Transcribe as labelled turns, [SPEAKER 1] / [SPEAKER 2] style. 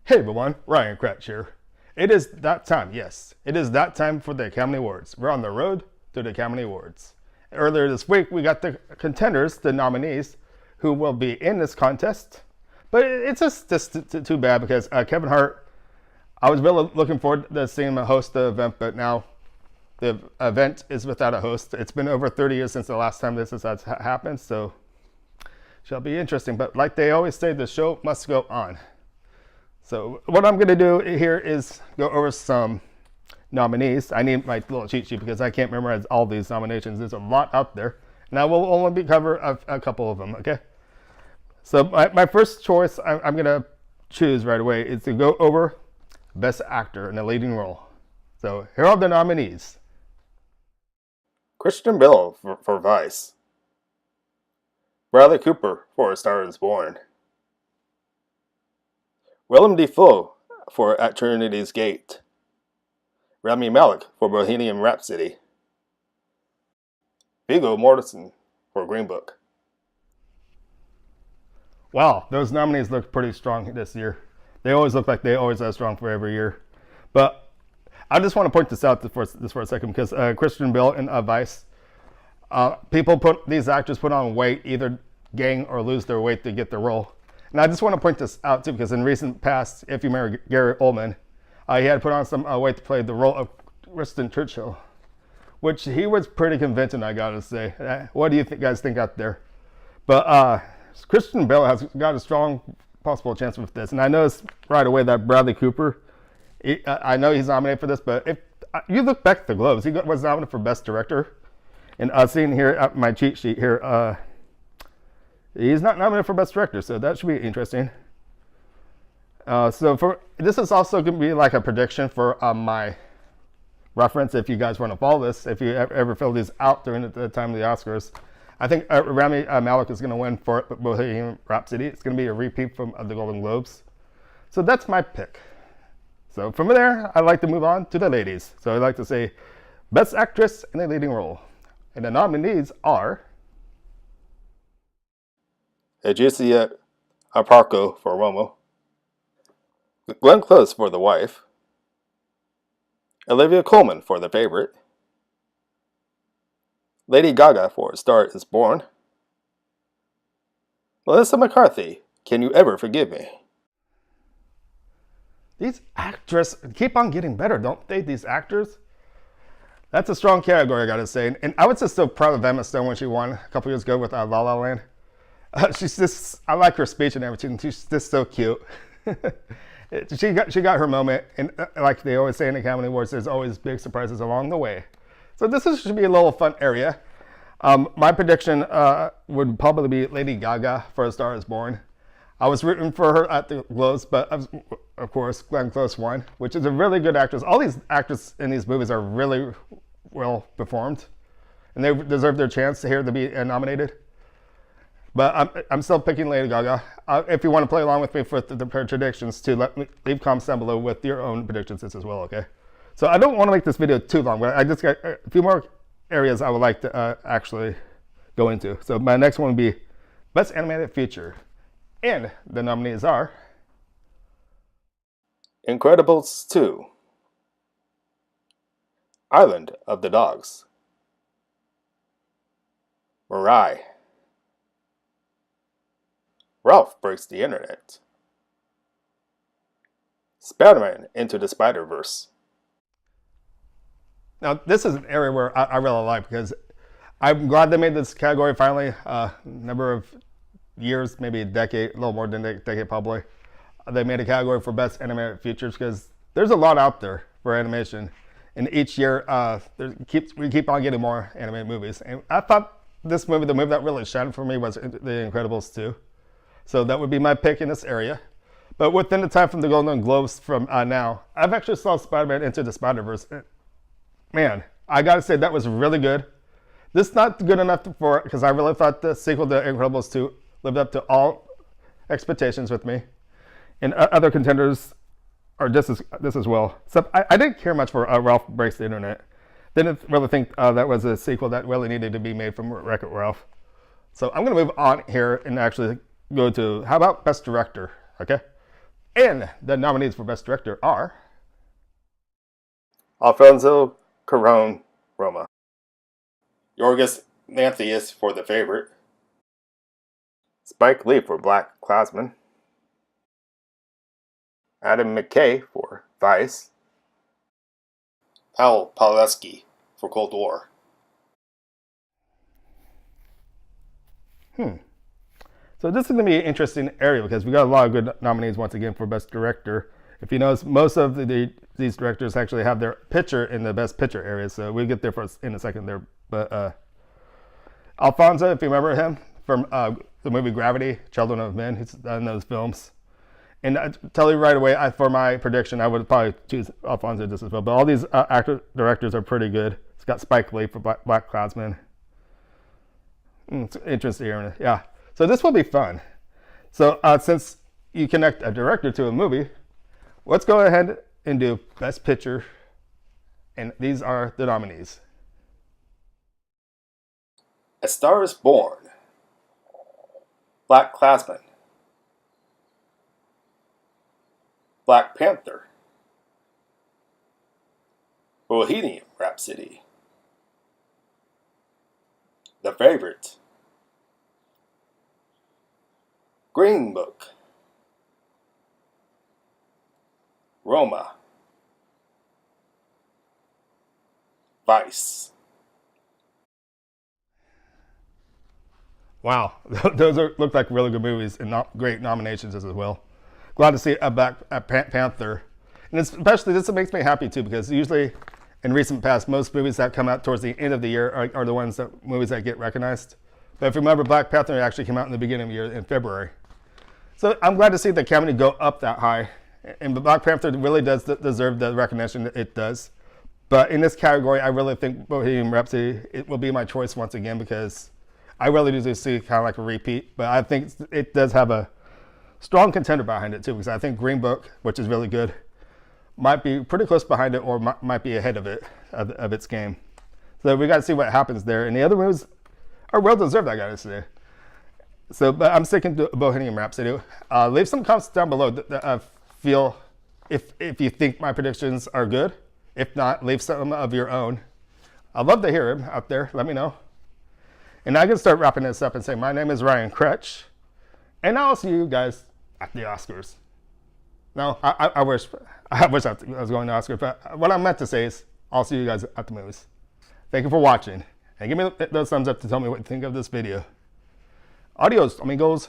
[SPEAKER 1] Hey everyone, Ryan Kratch here. It is that time, yes. It is that time for the Academy Awards. We're on the road to the Academy Awards. Earlier this week, we got the contenders, the nominees, who will be in this contest. But it's just too bad because Kevin Hart, I was really looking forward to seeing him host the event, but now the event is without a host. It's been over 30 years since the last time this has happened, so shall be interesting. But like they always say, the show must go on. So what I'm going to do here is go over some nominees. I need my little cheat sheet because I can't memorize all these nominations. There's a lot out there. And I will only cover a couple of them, okay? So my first choice I'm going to choose right away is to go over Best Actor in a Leading Role. So here are the nominees.
[SPEAKER 2] Christian Bale for Vice. Bradley Cooper for A Star Is Born. Willem Dafoe for At Trinity's Gate. Rami Malek for Bohemian Rhapsody. Viggo Mortensen for Green Book.
[SPEAKER 1] Wow, those nominees look pretty strong this year. They always look like they always are strong for every year. But I just want to point this out for a second because Christian Bale in Vice, these actors put on weight, either gain or lose their weight to get the role. And I just want to point this out too, because in recent past, if you remember Gary Oldman, he had put on some weight to play the role of Winston Churchill, which he was pretty convincing, I gotta say. What do you guys think out there? But Christian Bale has got a strong possible chance with this. And I noticed right away that Bradley Cooper, I know he's nominated for this, but if you look back at the Globes, he was nominated for Best Director. And seeing here at my cheat sheet here, he's not nominated for Best Director, so that should be interesting. This is also going to be like a prediction for my reference if you guys want to follow this. If you ever fill these out during the time of the Oscars, I think Rami Malek is going to win for Bohemian Rhapsody. It's going to be a repeat from the Golden Globes. So that's my pick. So from there, I'd like to move on to the ladies. So I'd like to say Best Actress in a Leading Role. And the nominees are
[SPEAKER 2] Adjacent Aparco for Romo. Glenn Close for The Wife. Olivia Colman for The Favorite. Lady Gaga for A Star Is Born. Melissa McCarthy, Can You Ever Forgive Me?
[SPEAKER 1] These actors keep on getting better, don't they? These actors. That's a strong category, I gotta say. And I was just so proud of Emma Stone when she won a couple years ago with La La Land. She's just, I like her speech and everything. She's just so cute. She got her moment. And like they always say in the Academy Awards, there's always big surprises along the way. So this should be a little fun area. My prediction would probably be Lady Gaga for A Star Is Born. I was rooting for her at the Globes, but of course, Glenn Close won, which is a really good actress. All these actors in these movies are really well performed, and they deserve their chance here to be nominated. But I'm still picking Lady Gaga. If you want to play along with me for the predictions, leave comments down below with your own predictions as well, okay? So I don't want to make this video too long, but I just got a few more areas I would like to actually go into. So my next one would be Best Animated Feature. And the nominees are
[SPEAKER 2] Incredibles 2. Island of the Dogs. Mirai. Ralph Breaks the Internet. Spider-Man Into the Spider-Verse.
[SPEAKER 1] Now, this is an area where I really like because I'm glad they made this category finally. Number of years, maybe a decade, a little more than a decade probably. They made a category for Best Animated Features because there's a lot out there for animation. And each year, we keep on getting more animated movies. And I thought the movie that really shined for me was The Incredibles 2. So that would be my pick in this area. But within the time from the Golden Globes from now, I've actually saw Spider-Man Into the Spider-Verse. Man, I gotta say that was really good. This is not good enough for, because I really thought the sequel to Incredibles 2 lived up to all expectations with me. And other contenders are just as well. So I didn't care much for Ralph Breaks the Internet. Didn't really think that was a sequel that really needed to be made from Wreck-It Ralph. So I'm going to move on here and actually go to, how about Best Director, okay? And the nominees for Best Director are
[SPEAKER 2] Alfonso Cuarón, Roma. Yorgos Lanthimos for The Favorite. Spike Lee for Black Klansman. Adam McKay for Vice. Paul Pawlowski for Cold War.
[SPEAKER 1] So this is going to be an interesting area because we got a lot of good nominees once again for Best Director. If you notice, most of these directors actually have their picture in the Best Picture area, so we'll get there in a second there. But Alfonso, if you remember him from the movie Gravity, Children of Men, he's done those films. And I tell you right away, for my prediction, I would probably choose Alfonso just as well. But all these directors are pretty good. It's got Spike Lee for Black Klansman. It's interesting here. Yeah. So this will be fun. So since you connect a director to a movie, let's go ahead and do Best Picture. And these are the nominees.
[SPEAKER 2] A Star is Born. Black Klansman. Black Panther. Bohemian Rhapsody. The Favorite. Green Book. Roma. Vice.
[SPEAKER 1] Wow, those look like really good movies and great nominations as well. Glad to see a Panther, and especially this makes me happy too because usually in recent past most movies that come out towards the end of the year are the movies that get recognized. But if you remember, Black Panther actually came out in the beginning of the year in February. So I'm glad to see the Academy go up that high, and Black Panther really does deserve the recognition that it does. But in this category, I really think Bohemian Rhapsody it will be my choice once again because I really do see kind of like a repeat. But I think it does have a strong contender behind it too because I think Green Book, which is really good, might be pretty close behind it or might be ahead of it of its game. So we got to see what happens there. And the other movies are well deserved, I got to say. So, but I'm sticking to Bohemian Rhapsody. Leave some comments down below that feel if you think my predictions are good. If not, leave some of your own. I'd love to hear them out there. Let me know. And I can start wrapping this up and say my name is Ryan Kretsch, and I'll see you guys at the Oscars. No, I wish I was going to Oscars, but what I meant to say is I'll see you guys at the movies. Thank you for watching, and give me those thumbs up to tell me what you think of this video. Adios, amigos.